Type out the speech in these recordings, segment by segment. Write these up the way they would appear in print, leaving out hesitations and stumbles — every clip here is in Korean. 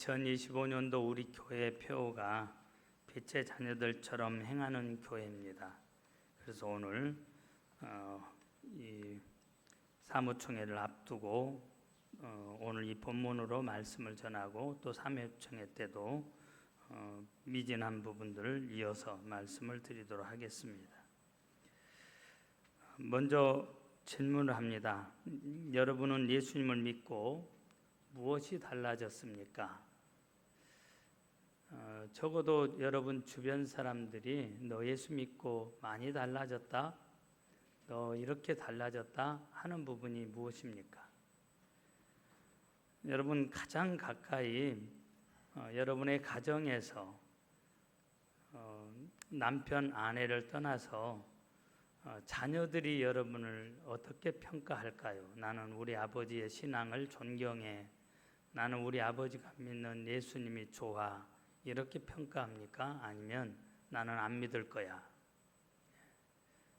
2025년도 우리 교회 표어가 빛의 자녀들처럼 행하는 교회입니다. 그래서 오늘 이 사무총회를 앞두고 오늘 이 본문으로 말씀을 전하고 또 사무총회 때도 미진한 부분들을 이어서 말씀을 드리도록 하겠습니다. 먼저 질문을 합니다. 여러분은 예수님을 믿고 무엇이 달라졌습니까? 적어도 여러분 주변 사람들이 너 예수 믿고 많이 달라졌다, 너 이렇게 달라졌다 하는 부분이 무엇입니까? 여러분 가장 가까이 여러분의 가정에서 남편 아내를 떠나서 자녀들이 여러분을 어떻게 평가할까요? 나는 우리 아버지의 신앙을 존경해, 나는 우리 아버지가 믿는 예수님이 좋아, 이렇게 평가합니까? 아니면 나는 안 믿을 거야,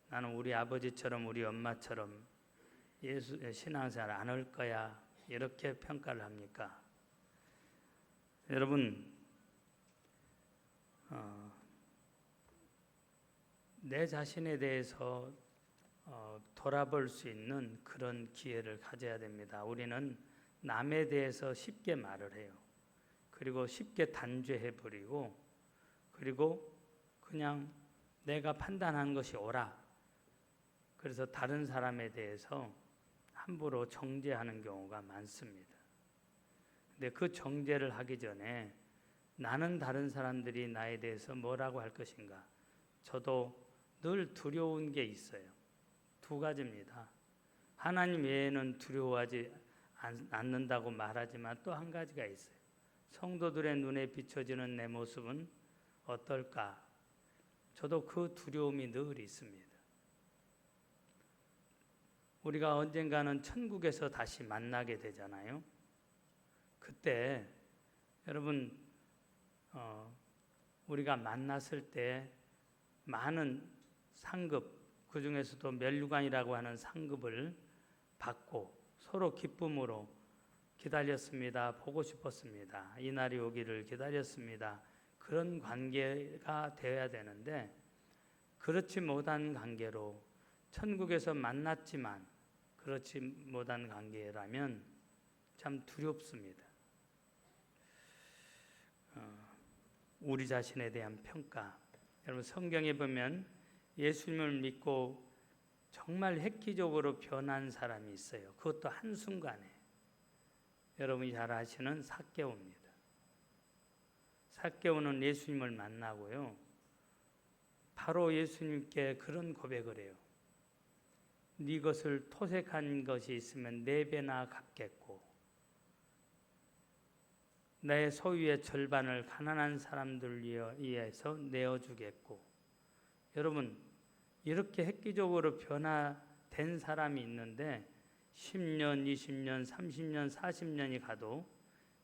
나는 우리 아버지처럼 우리 엄마처럼 예수 신앙생활 안 할 거야, 이렇게 평가를 합니까? 여러분 내 자신에 대해서 돌아볼 수 있는 그런 기회를 가져야 됩니다. 우리는 남에 대해서 쉽게 말을 해요. 그리고 쉽게 단죄해버리고, 그리고 그냥 내가 판단한 것이 옳아, 그래서 다른 사람에 대해서 함부로 정죄하는 경우가 많습니다. 근데 그 정죄를 하기 전에 나는 다른 사람들이 나에 대해서 뭐라고 할 것인가? 저도 늘 두려운 게 있어요. 두 가지입니다. 하나님 외에는 두려워하지 않는다고 말하지만 또 한 가지가 있어요. 성도들의 눈에 비춰지는 내 모습은 어떨까? 저도 그 두려움이 늘 있습니다. 우리가 언젠가는 천국에서 다시 만나게 되잖아요. 그때 여러분 우리가 만났을 때 많은 상급, 그 중에서도 멸류관이라고 하는 상급을 받고 서로 기쁨으로 기다렸습니다. 보고 싶었습니다. 이 날이 오기를 기다렸습니다. 그런 관계가 되어야 되는데 그렇지 못한 관계로 천국에서 만났지만 그렇지 못한 관계라면 참 두렵습니다. 우리 자신에 대한 평가. 여러분 성경에 보면 예수님을 믿고 정말 획기적으로 변한 사람이 있어요. 그것도 한순간에. 여러분이 잘 아시는 삭개오입니다. 삭개오는 예수님을 만나고요, 바로 예수님께 그런 고백을 해요. 네 것을 토색한 것이 있으면 4배나 갚겠고 내 소유의 절반을 가난한 사람들 위해서 내어주겠고. 여러분 이렇게 획기적으로 변화된 사람이 있는데 10년, 20년, 30년, 40년이 가도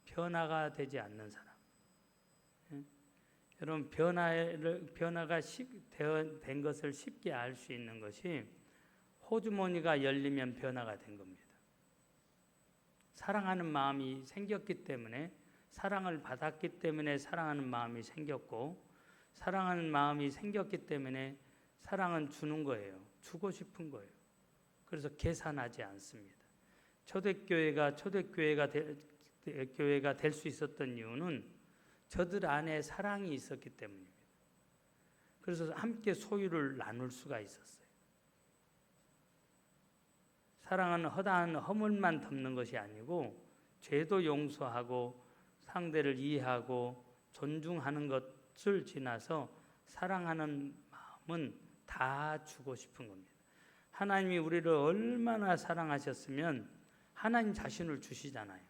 변화가 되지 않는 사람. 여러분 변화가 된 것을 쉽게 알 수 있는 것이 호주머니가 열리면 변화가 된 겁니다. 사랑하는 마음이 생겼기 때문에, 사랑을 받았기 때문에 사랑하는 마음이 생겼고, 사랑하는 마음이 생겼기 때문에 사랑은 주는 거예요. 주고 싶은 거예요. 그래서 계산하지 않습니다. 초대교회가 될 수 있었던 이유는 저들 안에 사랑이 있었기 때문입니다. 그래서 함께 소유를 나눌 수가 있었어요. 사랑은 허다한 허물만 덮는 것이 아니고 죄도 용서하고 상대를 이해하고 존중하는 것을 지나서 사랑하는 마음은 다 주고 싶은 겁니다. 하나님이 우리를 얼마나 사랑하셨으면 하나님 자신을 주시잖아요.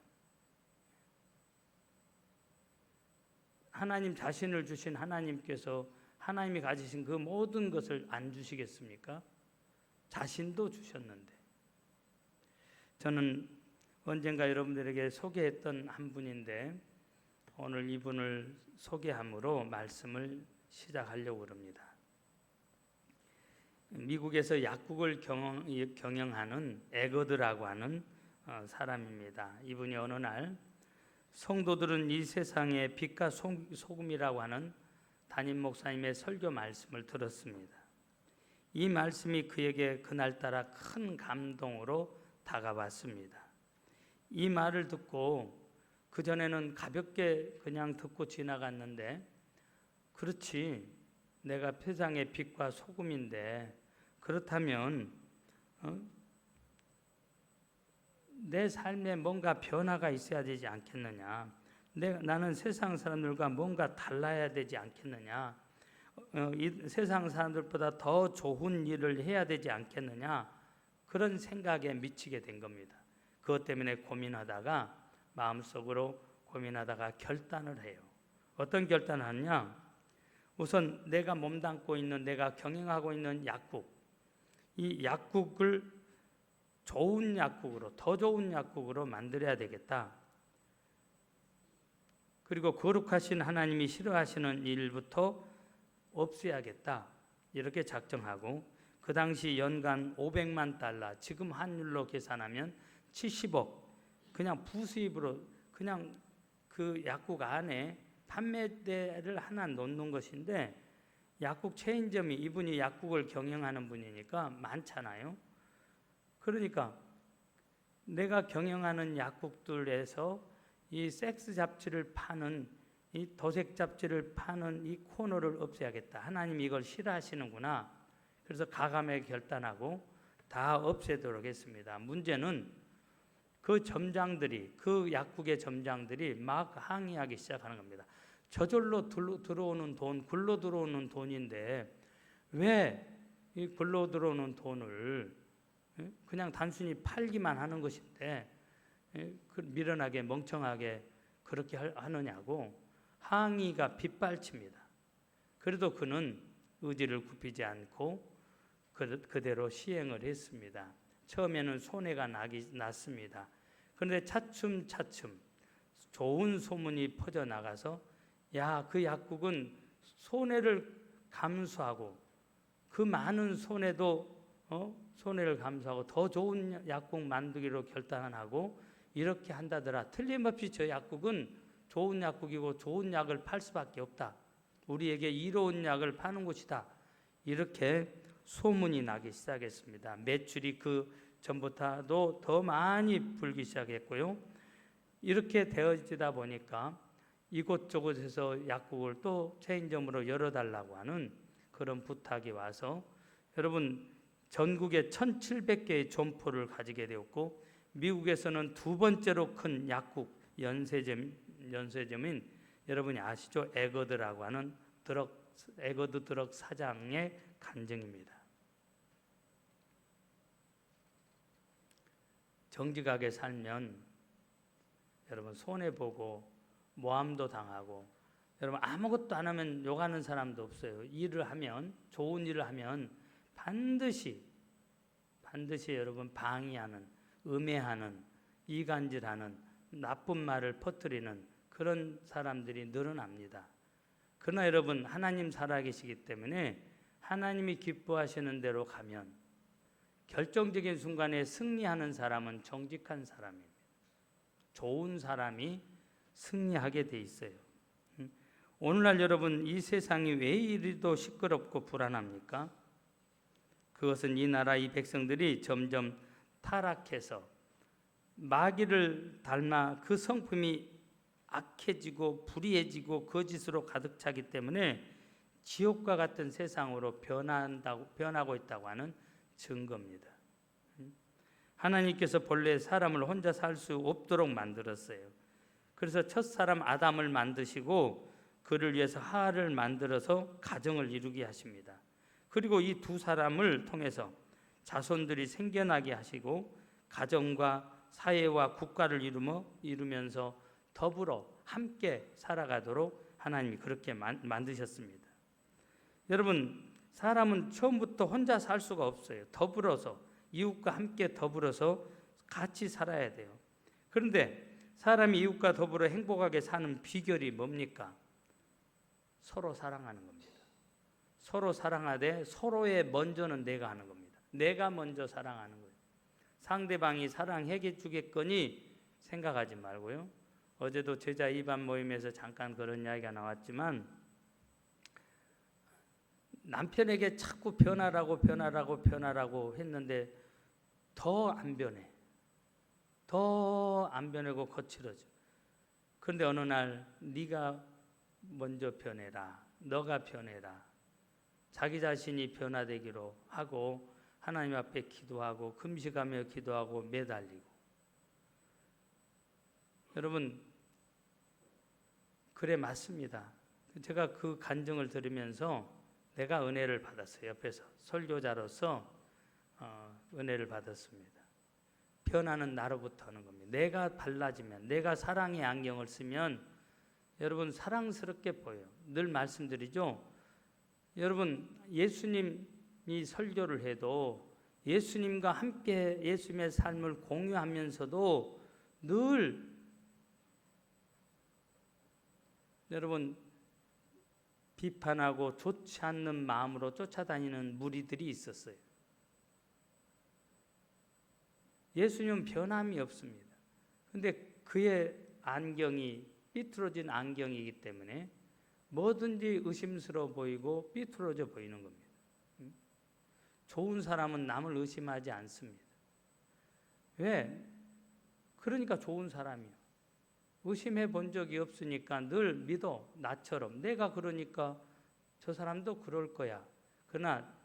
하나님 자신을 주신 하나님께서 하나님이 가지신 그 모든 것을 안 주시겠습니까? 자신도 주셨는데. 저는 언젠가 여러분들에게 소개했던 한 분인데 오늘 이분을 소개함으로 말씀을 시작하려고 합니다. 미국에서 약국을 경영하는 에거드라고 하는 사람입니다. 이분이 어느 날 성도들은 이 세상의 빛과 소금이라고 하는 담임 목사님의 설교 말씀을 들었습니다. 이 말씀이 그에게 그날따라 큰 감동으로 다가왔습니다. 이 말을 듣고 그전에는 가볍게 그냥 듣고 지나갔는데, 그렇지, 내가 세상의 빛과 소금인데 그렇다면 내 삶에 뭔가 변화가 있어야 되지 않겠느냐, 나는 세상 사람들과 뭔가 달라야 되지 않겠느냐, 이 세상 사람들보다 더 좋은 일을 해야 되지 않겠느냐, 그런 생각에 미치게 된 겁니다. 그것 때문에 고민하다가, 마음속으로 고민하다가 결단을 해요. 어떤 결단을 하느냐, 우선 내가 몸담고 있는, 내가 경영하고 있는 약국, 이 약국을 좋은 약국으로, 더 좋은 약국으로 만들어야 되겠다. 그리고 거룩하신 하나님이 싫어하시는 일부터 없애야겠다. 이렇게 작정하고, 그 당시 연간 500만 달러, 지금 환율로 계산하면 70억, 그냥 부수입으로 그냥 그 약국 안에 판매대를 하나 놓는 것인데, 약국 체인점이, 이분이 약국을 경영하는 분이니까 많잖아요. 그러니까 내가 경영하는 약국들에서 이 섹스 잡지를 파는, 이 도색 잡지를 파는 이 코너를 없애야겠다. 하나님이 이걸 싫어하시는구나. 그래서 가감하게 결단하고 다 없애도록 했습니다. 문제는 그 점장들이, 그 약국의 점장들이 막 항의하기 시작하는 겁니다. 저절로 들어오는 돈, 굴러 들어오는 돈인데 왜 이 굴러 들어오는 돈을 그냥 단순히 팔기만 하는 것인데 미련하게 멍청하게 그렇게 하느냐고 항의가 빗발칩니다. 그래도 그는 의지를 굽히지 않고 그대로 시행을 했습니다. 처음에는 손해가 났습니다. 그런데 차츰차츰 좋은 소문이 퍼져나가서, 야, 그 약국은 손해를 감수하고, 그 많은 손해도 손해를 감수하고 더 좋은 약국 만들기로 결단하고 이렇게 한다더라. 틀림없이 저 약국은 좋은 약국이고 좋은 약을 팔 수밖에 없다. 우리에게 이로운 약을 파는 곳이다. 이렇게 소문이 나기 시작했습니다. 매출이 그 전보다도 더 많이 불기 시작했고요. 이렇게 되어지다 보니까 이곳저곳에서 약국을 또 체인점으로 열어달라고 하는 그런 부탁이 와서, 여러분, 전국에 1700개의 점포를 가지게 되었고, 미국에서는 두 번째로 큰 약국 연쇄점인, 여러분이 아시죠? 에거드라고 하는 에거드 드럭 사장의 간증입니다. 정직하게 살면 여러분 손해보고 모함도 당하고, 여러분 아무것도 안 하면 욕하는 사람도 없어요. 일을 하면, 좋은 일을 하면 반드시 여러분 방해하는, 음해하는, 이간질하는, 나쁜 말을 퍼뜨리는 그런 사람들이 늘어납니다. 그러나 여러분, 하나님 살아계시기 때문에 하나님이 기뻐하시는 대로 가면 결정적인 순간에 승리하는 사람은 정직한 사람입니다. 좋은 사람이 승리하게 돼 있어요. 오늘날 여러분, 이 세상이 왜 이리도 시끄럽고 불안합니까? 그것은 이 나라, 이 백성들이 점점 타락해서 마귀를 닮아 그 성품이 악해지고 불의해지고 거짓으로 가득 차기 때문에 지옥과 같은 세상으로 변하고 있다고 하는 증거입니다. 하나님께서 본래 사람을 혼자 살 수 없도록 만들었어요. 그래서 첫 사람 아담을 만드시고 그를 위해서 하와를 만들어서 가정을 이루게 하십니다. 그리고 이 두 사람을 통해서 자손들이 생겨나게 하시고 가정과 사회와 국가를 이루면서 더불어 함께 살아가도록 하나님이 그렇게 만드셨습니다. 여러분, 사람은 처음부터 혼자 살 수가 없어요. 더불어서, 이웃과 함께 더불어서 같이 살아야 돼요. 그런데 사람이 이웃과 더불어 행복하게 사는 비결이 뭡니까? 서로 사랑하는 겁니다. 서로 사랑하되 서로의 먼저는 내가 하는 겁니다. 내가 먼저 사랑하는 거예요. 상대방이 사랑해 주겠거니 생각하지 말고요. 어제도 제자 2반 모임에서 잠깐 그런 이야기가 나왔지만 남편에게 자꾸 변하라고 했는데 더 안 변해. 더 안 변하고 거칠어져. 그런데 어느 날 네가 먼저 변해라. 너가 변해라. 자기 자신이 변화되기로 하고 하나님 앞에 기도하고 금식하며 기도하고 매달리고. 여러분, 그래 맞습니다. 제가 그 간증을 들으면서 내가 은혜를 받았어요. 옆에서 설교자로서 은혜를 받았습니다. 변화는 나로부터 하는 겁니다. 내가 달라지면, 내가 사랑의 안경을 쓰면 여러분 사랑스럽게 보여요. 늘 말씀드리죠. 여러분 예수님이 설교를 해도 예수님과 함께 예수님의 삶을 공유하면서도 늘 여러분 비판하고 좋지 않는 마음으로 쫓아다니는 무리들이 있었어요. 예수님은 변함이 없습니다. 근데 그의 안경이 삐뚤어진 안경이기 때문에 뭐든지 의심스러워 보이고 삐뚤어져 보이는 겁니다. 좋은 사람은 남을 의심하지 않습니다. 왜? 그러니까 좋은 사람이요. 의심해 본 적이 없으니까 늘 믿어. 나처럼 내가 그러니까 저 사람도 그럴 거야. 그러나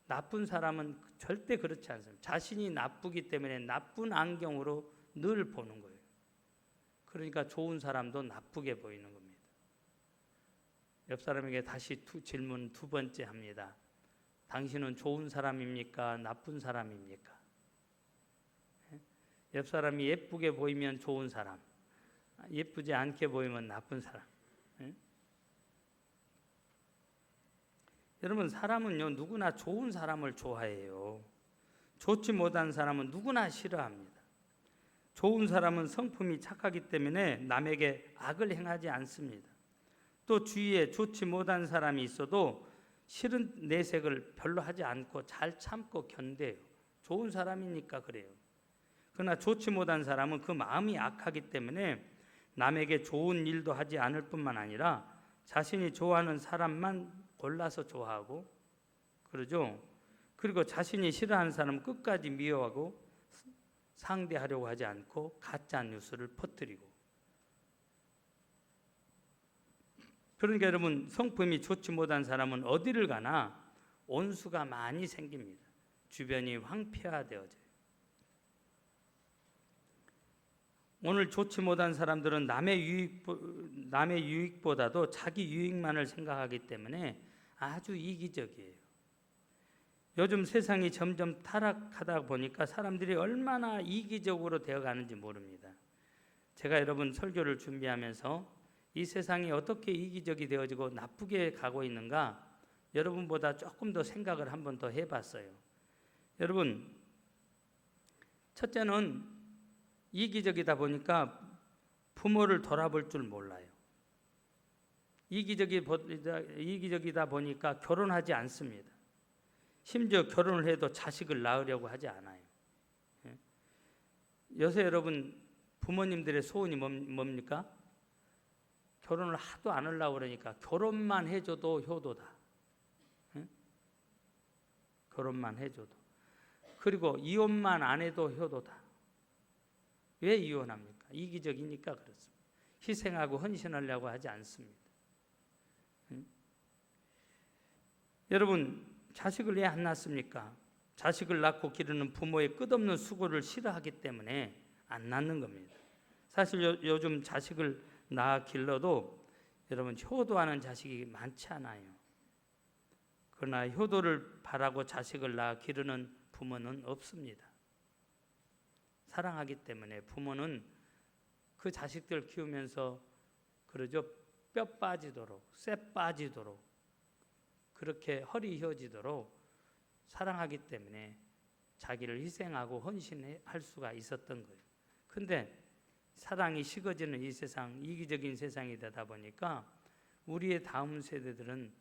나쁜 사람은 절대 그렇지 않습니다. 자신이 나쁘기 때문에 나쁜 안경으로 늘 보는 거예요. 그러니까 좋은 사람도 나쁘게 보이는 겁니다. 옆 사람에게 다시 질문 두 번째 합니다. 당신은 좋은 사람입니까? 나쁜 사람입니까? 옆 사람이 예쁘게 보이면 좋은 사람, 예쁘지 않게 보이면 나쁜 사람. 여러분 사람은요 누구나 좋은 사람을 좋아해요. 좋지 못한 사람은 누구나 싫어합니다. 좋은 사람은 성품이 착하기 때문에 남에게 악을 행하지 않습니다. 또 주위에 좋지 못한 사람이 있어도 싫은 내색을 별로 하지 않고 잘 참고 견뎌요. 좋은 사람이니까 그래요. 그러나 좋지 못한 사람은 그 마음이 악하기 때문에 남에게 좋은 일도 하지 않을 뿐만 아니라 자신이 좋아하는 사람만 골라서 좋아하고 그러죠. 그리고 자신이 싫어하는 사람은 끝까지 미워하고 상대하려고 하지 않고 가짜 뉴스를 퍼뜨리고. 그러니까 여러분 성품이 좋지 못한 사람은 어디를 가나 온수가 많이 생깁니다. 주변이 황폐화되어져요. 오늘 좋지 못한 사람들은 남의 유익보다도 자기 유익만을 생각하기 때문에 아주 이기적이에요. 요즘 세상이 점점 타락하다 보니까 사람들이 얼마나 이기적으로 되어가는지 모릅니다. 제가 여러분 설교를 준비하면서 이 세상이 어떻게 이기적이 되어지고 나쁘게 가고 있는가 여러분보다 조금 더 생각을 한 번 더 해봤어요. 여러분 첫째는 이기적이다 보니까 부모를 돌아볼 줄 몰라요. 이기적이다 보니까 결혼하지 않습니다. 심지어 결혼을 해도 자식을 낳으려고 하지 않아요. 요새 여러분 부모님들의 소원이 뭡니까? 결혼을 하도 안 하려고 그러니까 결혼만 해줘도 효도다. 결혼만 해줘도. 그리고 이혼만 안 해도 효도다. 왜 이혼합니까? 이기적이니까 그렇습니다. 희생하고 헌신하려고 하지 않습니다. 여러분 자식을 왜 안 낳습니까? 자식을 낳고 기르는 부모의 끝없는 수고를 싫어하기 때문에 안 낳는 겁니다. 사실 요즘 자식을 낳아 길러도 여러분 효도하는 자식이 많지 않아요. 그러나 효도를 바라고 자식을 낳아 기르는 부모는 없습니다. 사랑하기 때문에 부모는 그 자식들 키우면서 그러죠. 뼈 빠지도록, 쇠 빠지도록 그렇게 허리 휘어지도록 사랑하기 때문에 자기를 희생하고 헌신할 수가 있었던 거예요. 근데 사랑이 식어지는 이 세상, 이기적인 세상이 되다 보니까 우리의 다음 세대들은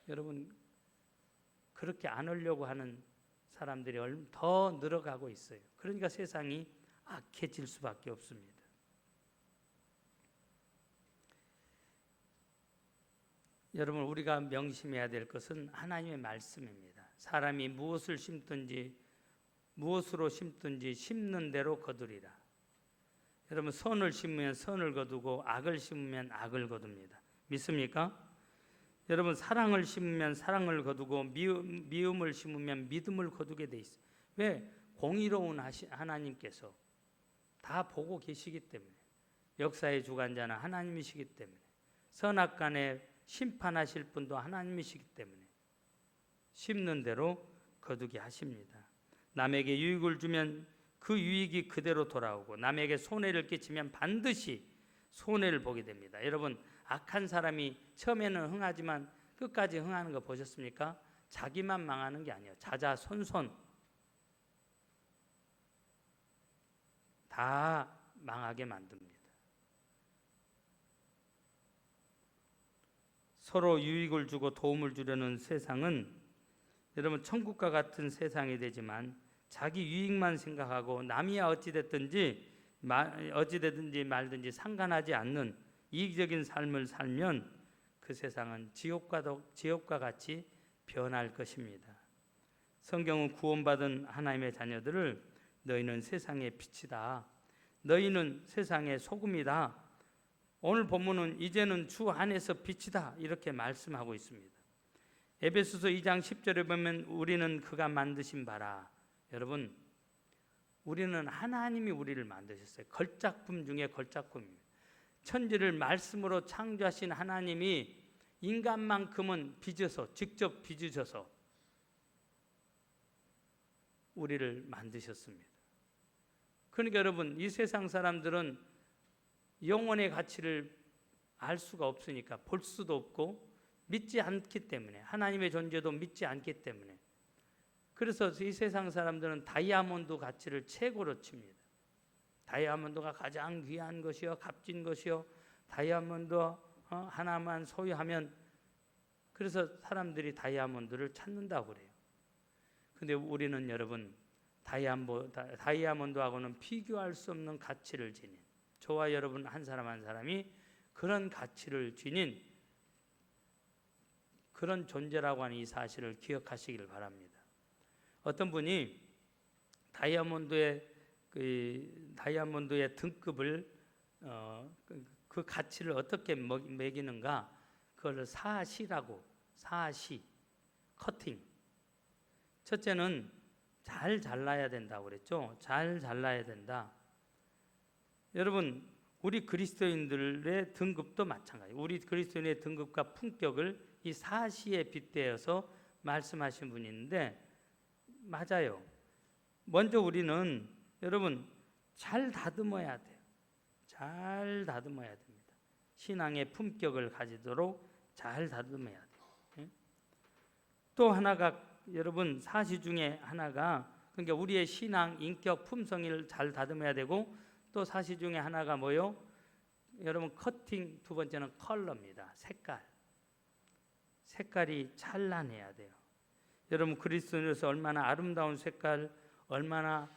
여러분 그렇게 안 하려고 하는 사람들이 더 늘어가고 있어요. 그러니까 세상이 악해질 수밖에 없습니다. 여러분, 우리가 명심해야 될 것은 하나님의 말씀입니다. 사람이 무엇을 심든지 무엇으로 심든지 심는 대로 거두리라. 여러분, 선을 심으면 선을 거두고 악을 심으면 악을 거둡니다. 믿습니까? 여러분, 사랑을 심으면 사랑을 거두고 미움을 심으면 믿음을 거두게 돼 있어요. 왜? 공의로운 하나님께서 다 보고 계시기 때문에, 역사의 주관자는 하나님이시기 때문에, 선악간에 심판하실 분도 하나님이시기 때문에 심는 대로 거두게 하십니다. 남에게 유익을 주면 그 유익이 그대로 돌아오고, 남에게 손해를 끼치면 반드시 손해를 보게 됩니다. 여러분, 악한 사람이 처음에는 흥하지만 끝까지 흥하는 거 보셨습니까? 자기만 망하는 게 아니에요. 자자손손 다 망하게 만듭니다. 서로 유익을 주고 도움을 주려는 세상은 여러분, 천국과 같은 세상이 되지만 자기 유익만 생각하고 남이야 어찌됐든지 말든지 상관하지 않는 이기적인 삶을 살면 그 세상은 지옥과 같이 변할 것입니다. 성경은 구원받은 하나님의 자녀들을 너희는 세상의 빛이다, 너희는 세상의 소금이다, 오늘 본문은 이제는 주 안에서 빛이다, 이렇게 말씀하고 있습니다. 에베소서 2장 10절에 보면 우리는 그가 만드신 바라. 여러분, 우리는 하나님이 우리를 만드셨어요. 걸작품 중에 걸작품입니다. 천지를 말씀으로 창조하신 하나님이 인간만큼은 빚어서, 직접 빚으셔서 우리를 만드셨습니다. 그러니까 여러분, 이 세상 사람들은 영혼의 가치를 알 수가 없으니까, 볼 수도 없고 믿지 않기 때문에, 하나님의 존재도 믿지 않기 때문에, 그래서 이 세상 사람들은 다이아몬드 가치를 최고로 칩니다. 다이아몬드가 가장 귀한 것이요, 값진 것이요, 다이아몬드 하나만 소유하면, 그래서 사람들이 다이아몬드를 찾는다고 그래요. 근데 우리는 여러분, 다이아몬드하고는 비교할 수 없는 가치를 지닌, 저와 여러분 한 사람 한 사람이 그런 가치를 지닌 그런 존재라고 하는 이 사실을 기억하시기를 바랍니다. 어떤 분이 다이아몬드의 등급을 그 가치를 어떻게 매기는가, 그걸 사시라고, 커팅. 첫째는 잘 잘라야 된다고 그랬죠. 잘 잘라야 된다. 여러분, 우리 그리스도인들의 등급도 마찬가지예요. 우리 그리스도인의 등급과 품격을 이 사시에 빗대어서 말씀하신 분이 있는데, 맞아요. 먼저 우리는 여러분 잘 다듬어야 돼요. 잘 다듬어야 됩니다. 신앙의 품격을 가지도록 잘 다듬어야 돼요. 또 하나가, 여러분, 사시 중에 하나가, 그러니까 우리의 신앙, 인격, 품성을 잘 다듬어야 되고, 또 사시 중에 하나가 뭐요? 여러분, 커팅, 두 번째는 컬러입니다. 색깔이 찬란해야 돼요. 여러분, 그리스도인으로서 얼마나 아름다운 색깔, 얼마나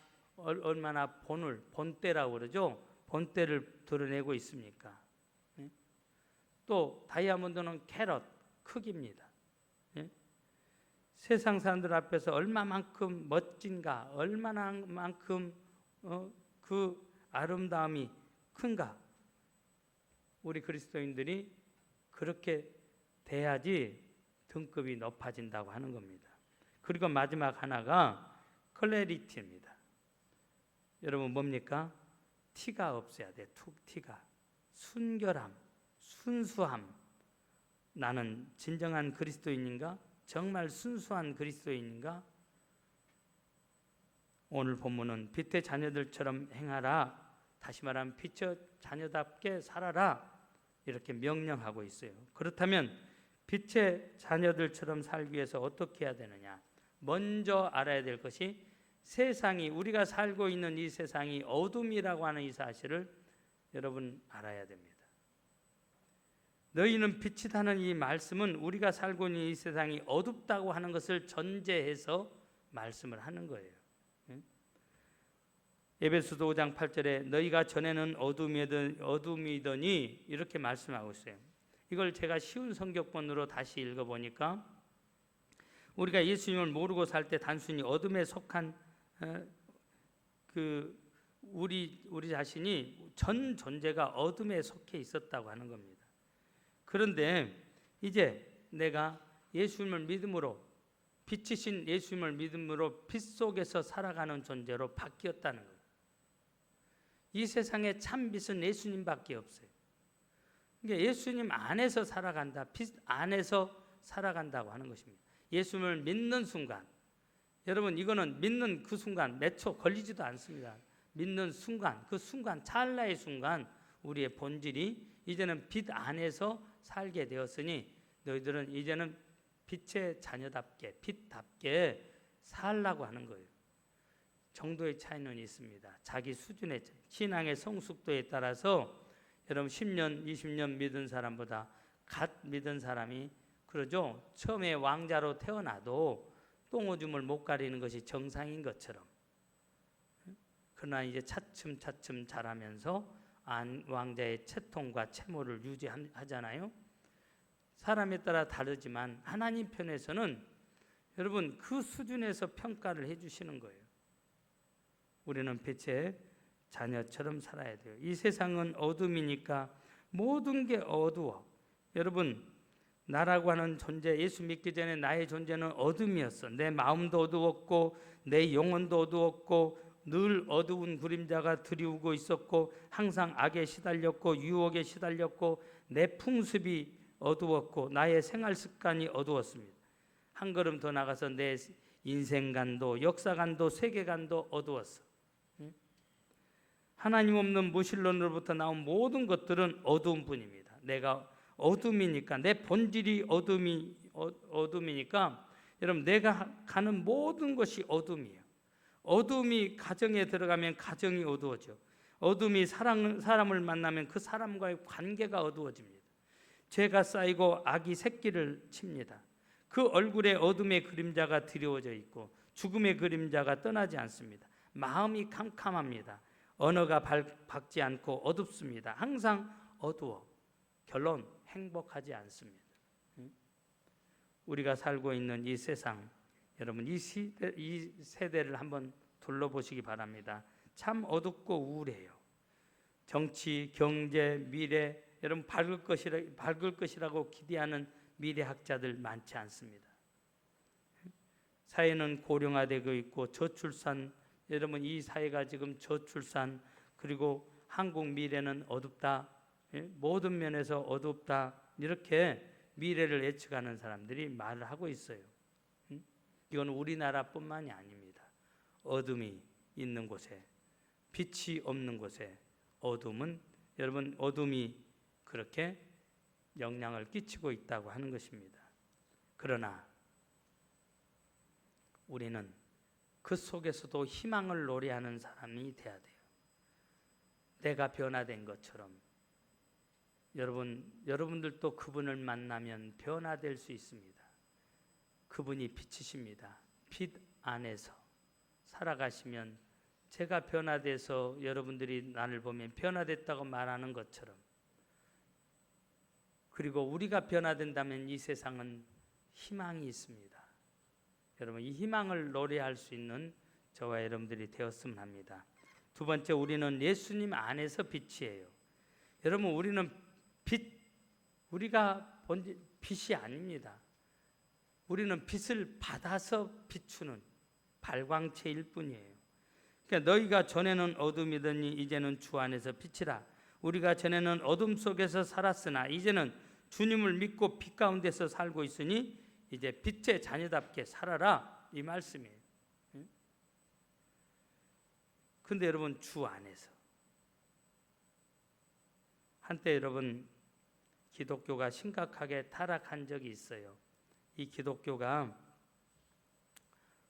본때라고 그러죠. 본때를 드러내고 있습니까? 또 다이아몬드는 캐럿, 크기입니다. 세상 사람들 앞에서 얼마만큼 멋진가, 얼마만큼 그 아름다움이 큰가. 우리 그리스도인들이 그렇게 돼야지 등급이 높아진다고 하는 겁니다. 그리고 마지막 하나가 클래리티입니다. 여러분, 뭡니까? 티가 없어야 돼. 티가. 순결함, 순수함. 나는 진정한 그리스도인인가? 정말 순수한 그리스도인인가? 오늘 본문은 빛의 자녀들처럼 행하라, 다시 말하면 빛의 자녀답게 살아라, 이렇게 명령하고 있어요. 그렇다면 빛의 자녀들처럼 살기 위해서 어떻게 해야 되느냐? 먼저 알아야 될 것이, 세상이, 우리가 살고 있는 이 세상이 어둠이라고 하는 이 사실을 여러분 알아야 됩니다. 너희는 빛이라는 이 말씀은 우리가 살고 있는 이 세상이 어둡다고 하는 것을 전제해서 말씀을 하는 거예요. 에베소서 5장 8절에 너희가 전에는 어둠이더니 이렇게 말씀하고 있어요. 이걸 제가 쉬운 성격본으로 다시 읽어보니까 우리가 예수님을 모르고 살 때 단순히 어둠에 속한 우리 자신이 전 존재가 어둠에 속해 있었다고 하는 겁니다. 그런데 이제 내가 예수님을 믿음으로 빛이신 예수님을 믿음으로 빛 속에서 살아가는 존재로 바뀌었다는 거예요. 이 세상에 참 빛은 예수님밖에 없어요. 그러니까 예수님 안에서 살아간다, 빛 안에서 살아간다고 하는 것입니다. 예수님을 믿는 순간, 여러분 이거는 믿는 그 순간 몇 초 걸리지도 않습니다. 믿는 순간, 그 순간 찰나의 순간 우리의 본질이 이제는 빛 안에서 살게 되었으니 너희들은 이제는 빛의 자녀답게 빛답게 살라고 하는 거예요. 정도의 차이는 있습니다. 자기 수준의 차이, 신앙의 성숙도에 따라서 여러분 10년, 20년 믿은 사람보다 갓 믿은 사람이 그러죠. 처음에 왕자로 태어나도 똥오줌을 못 가리는 것이 정상인 것처럼, 그러나 이제 차츰차츰 자라면서 왕자의 채통과 채모를 유지하잖아요. 사람에 따라 다르지만 하나님 편에서는 여러분 그 수준에서 평가를 해주시는 거예요. 우리는 빛의 자녀처럼 살아야 돼요. 이 세상은 어둠이니까 모든 게 어두워. 여러분 나라고 하는 존재, 예수 믿기 전에 나의 존재는 어둠이었어. 내 마음도 어두웠고 내 영혼도 어두웠고 늘 어두운 그림자가 드리우고 있었고 항상 악에 시달렸고 유혹에 시달렸고 내 풍습이 어두웠고 나의 생활 습관이 어두웠습니다. 한 걸음 더 나가서 내 인생관도 역사관도 세계관도 어두웠어. 하나님 없는 무신론으로부터 나온 모든 것들은 어두운 뿐입니다. 내가 어둠이니까, 내 본질이 어둠이니까 여러분 내가 가는 모든 것이 어둠이에요. 어둠이 가정에 들어가면 가정이 어두워져. 어둠이 사람을 만나면 그 사람과의 관계가 어두워집니다. 죄가 쌓이고 악이 새끼를 칩니다. 그 얼굴에 어둠의 그림자가 드리워져 있고 죽음의 그림자가 떠나지 않습니다. 마음이 캄캄합니다. 언어가 밝지 않고 어둡습니다. 항상 어두워. 결론 행복하지 않습니다. 우리가 살고 있는 이 세상, 여러분 이 세대를 한번 둘러보시기 바랍니다. 참 어둡고 우울해요. 정치, 경제, 미래, 여러분 밝을 것이라고 기대하는 미래학자들 많지 않습니다. 사회는 고령화되고 있고 저출산, 여러분 이 사회가 지금 저출산, 그리고 한국 미래는 어둡다, 모든 면에서 어둡다, 이렇게 미래를 예측하는 사람들이 말을 하고 있어요. 이건 우리나라뿐만이 아닙니다. 어둠이 있는 곳에, 빛이 없는 곳에 어둠은, 여러분 어둠이 그렇게 영향을 끼치고 있다고 하는 것입니다. 그러나 우리는 그 속에서도 희망을 노래하는 사람이 돼야 돼요. 내가 변화된 것처럼 여러분들도 그분을 만나면 변화될 수 있습니다. 그분이 빛이십니다. 빛 안에서 살아가시면 제가 변화돼서 여러분들이 나를 보면 변화됐다고 말하는 것처럼, 그리고 우리가 변화된다면 이 세상은 희망이 있습니다. 여러분 이 희망을 노래할 수 있는 저와 여러분들이 되었으면 합니다. 두 번째, 우리는 예수님 안에서 빛이에요. 여러분 우리는 우리가 빛이 아닙니다. 우리는 빛을 받아서 비추는 발광체일 뿐이에요. 그러니까 너희가 전에는 어둠이더니 이제는 주 안에서 빛이라. 우리가 전에는 어둠 속에서 살았으나 이제는 주님을 믿고 빛 가운데서 살고 있으니 이제 빛의 자녀답게 살아라, 이 말씀이에요. 근데 여러분 주 안에서, 한때 여러분 기독교가 심각하게 타락한 적이 있어요. 이 기독교가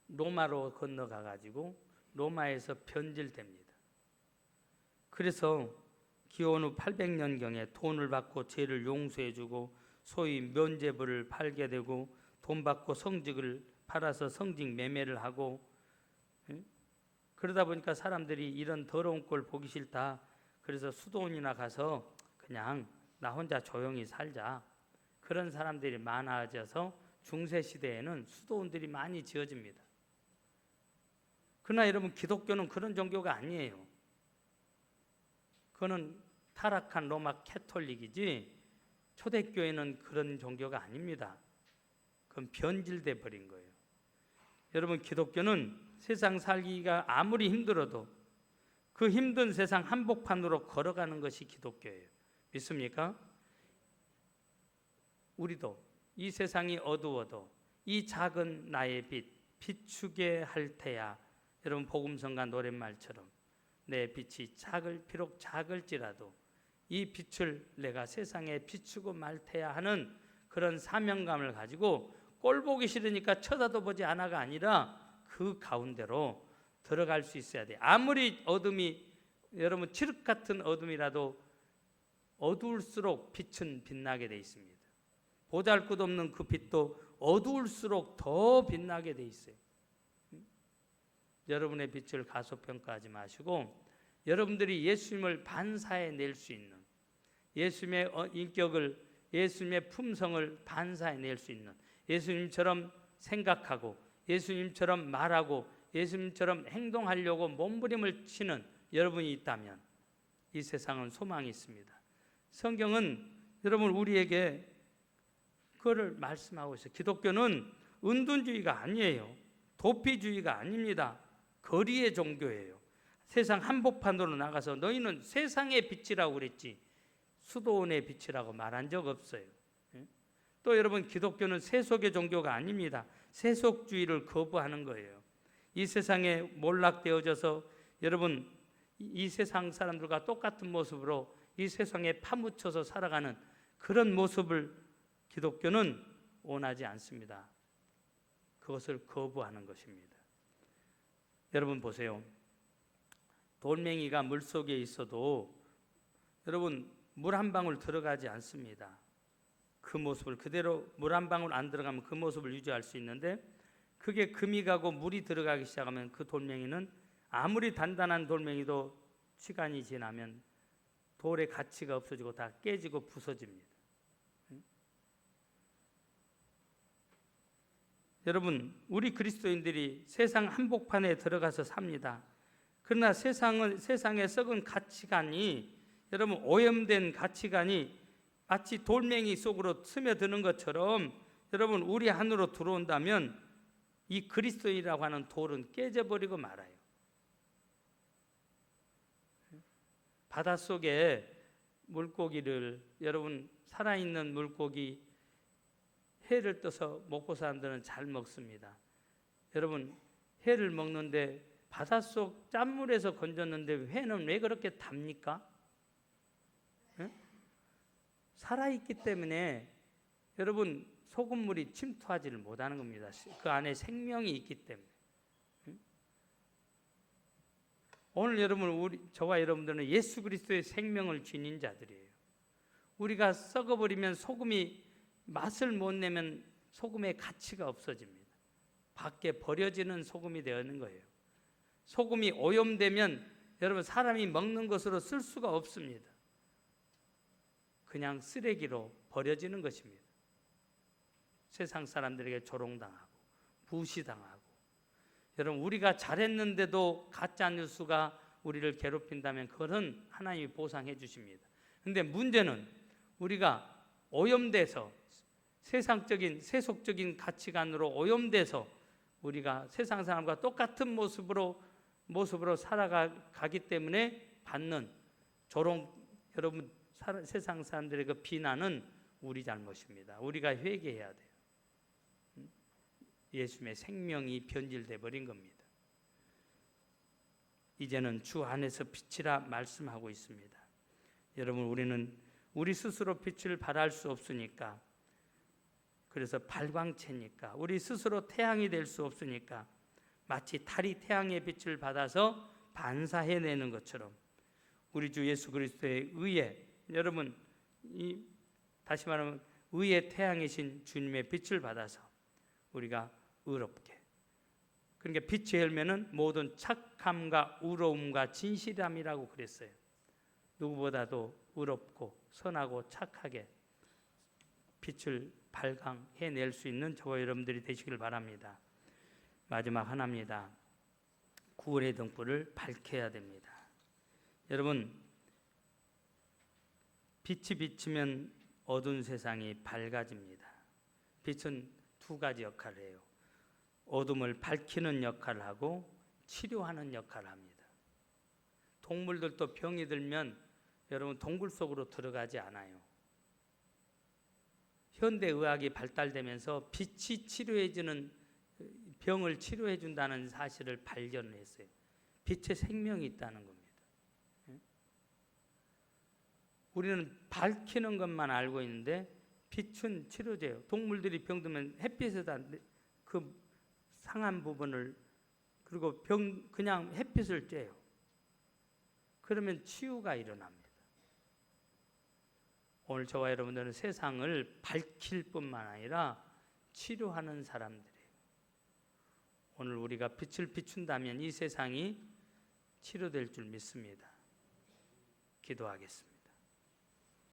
로마로 건너가 가지고 로마에서 변질됩니다. 그래서 기원 후 800년경에 돈을 받고 죄를 용서해주고 소위 면죄부를 팔게 되고, 돈 받고 성직을 팔아서 성직 매매를 하고, 그러다 보니까 사람들이 이런 더러운 꼴 보기 싫다, 그래서 수도원이나 가서 그냥 나 혼자 조용히 살자. 그런 사람들이 많아져서 중세 시대에는 수도원들이 많이 지어집니다. 그러나 여러분, 기독교는 그런 종교가 아니에요. 그거는 타락한 로마 캐톨릭이지 초대교회는 그런 종교가 아닙니다. 그건 변질돼 버린 거예요. 여러분, 기독교는 세상 살기가 아무리 힘들어도 그 힘든 세상 한복판으로 걸어가는 것이 기독교예요. 믿습니까? 우리도 이 세상이 어두워도 이 작은 나의 빛 비추게 할 테야. 여러분, 복음성가 노랫말처럼 내 빛이 비록 작을지라도 이 빛을 내가 세상에 비추고 말 테야 하는 그런 사명감을 가지고 꼴 보기 싫으니까 쳐다도 보지 않아가 아니라 그 가운데로 들어갈 수 있어야 돼요. 아무리 어둠이, 여러분, 칠흑 같은 어둠이라도 어두울수록 빛은 빛나게 돼 있습니다. 보잘것없는 그 빛도 어두울수록 더 빛나게 돼 있어요. 여러분의 빛을 가소평가하지 마시고 여러분들이 예수님을 반사해 낼 수 있는, 예수님의 인격을, 예수님의 품성을 반사해 낼 수 있는, 예수님처럼 생각하고 예수님처럼 말하고 예수님처럼 행동하려고 몸부림을 치는 여러분이 있다면 이 세상은 소망이 있습니다. 성경은 여러분 우리에게 그거를 말씀하고 있어요. 기독교는 은둔주의가 아니에요. 도피주의가 아닙니다. 거리의 종교예요. 세상 한복판으로 나가서 너희는 세상의 빛이라고 그랬지 수도원의 빛이라고 말한 적 없어요. 또 여러분, 기독교는 세속의 종교가 아닙니다. 세속주의를 거부하는 거예요. 이 세상에 몰락되어져서 여러분 이 세상 사람들과 똑같은 모습으로 이 세상에 파묻혀서 살아가는 그런 모습을 기독교는 원하지 않습니다. 그것을 거부하는 것입니다. 여러분 보세요. 돌멩이가 물속에 있어도 여러분 물 한 방울 들어가지 않습니다. 그 모습을 그대로 물 한 방울 안 들어가면 그 모습을 유지할 수 있는데 그게 금이 가고 물이 들어가기 시작하면 그 돌멩이는 아무리 단단한 돌멩이도 시간이 지나면 돌의 가치가 없어지고 다 깨지고 부서집니다. 여러분, 우리 그리스도인들이 세상 한복판에 들어가서 삽니다. 그러나 세상의 썩은 가치관이, 여러분 오염된 가치관이 마치 돌멩이 속으로 스며드는 것처럼 여러분 우리 안으로 들어온다면 이 그리스도인이라고 하는 돌은 깨져버리고 말아요. 바닷속에 물고기를, 여러분 살아있는 물고기 회를 떠서 먹고 사람들은 잘 먹습니다. 여러분 회를 먹는데 바닷속 짠물에서 건졌는데 회는 왜 그렇게 답니까? 살아있기 때문에 여러분 소금물이 침투하지를 못하는 겁니다. 그 안에 생명이 있기 때문에. 오늘 여러분, 저와 여러분들은 예수 그리스도의 생명을 지닌 자들이에요. 우리가 썩어버리면 소금이 맛을 못 내면 소금의 가치가 없어집니다. 밖에 버려지는 소금이 되는 거예요. 소금이 오염되면 여러분 사람이 먹는 것으로 쓸 수가 없습니다. 그냥 쓰레기로 버려지는 것입니다. 세상 사람들에게 조롱당하고 무시당하고, 여러분 우리가 잘했는데도 가짜 뉴스가 우리를 괴롭힌다면 그것은 하나님이 보상해 주십니다. 그런데 문제는 우리가 오염돼서 세상적인 세속적인 가치관으로 오염돼서 우리가 세상 사람과 똑같은 모습으로 살아가기 때문에 받는 조롱, 여러분 세상 사람들의 그 비난은 우리 잘못입니다. 우리가 회개해야 돼요. 예수님의 생명이 변질돼 버린 겁니다. 이제는 주 안에서 빛이라 말씀하고 있습니다. 여러분 우리는 우리 스스로 빛을 발할 수 없으니까, 그래서 발광체니까, 우리 스스로 태양이 될 수 없으니까 마치 달이 태양의 빛을 받아서 반사해내는 것처럼 우리 주 예수 그리스도의 의에, 여러분 다시 말하면 의의 태양이신 주님의 빛을 받아서 우리가 의롭게, 그러니까 빛의 열매는 모든 착함과 의로움과 진실함이라고 그랬어요. 누구보다도 의롭고 선하고 착하게 빛을 발광해낼 수 있는 저와 여러분들이 되시길 바랍니다. 마지막 하나입니다. 구원의 등불을 밝혀야 됩니다. 여러분, 빛이 비치면 어두운 세상이 밝아집니다. 빛은 두 가지 역할을 해요. 어둠을 밝히는 역할을 하고 치료하는 역할을 합니다. 동물들도 병이 들면 여러분 동굴 속으로 들어가지 않아요. 현대의학이 발달되면서 빛이 치료해주는 병을 치료해준다는 사실을 발견했어요. 빛에 생명이 있다는 겁니다. 우리는 밝히는 것만 알고 있는데 빛은 치료제예요. 동물들이 병들면 햇빛에다 그 상한 부분을 그리고 그냥 햇빛을 쬐요. 그러면 치유가 일어납니다. 오늘 저와 여러분들은 세상을 밝힐 뿐만 아니라 치료하는 사람들이에요. 오늘 우리가 빛을 비춘다면 이 세상이 치료될 줄 믿습니다. 기도하겠습니다.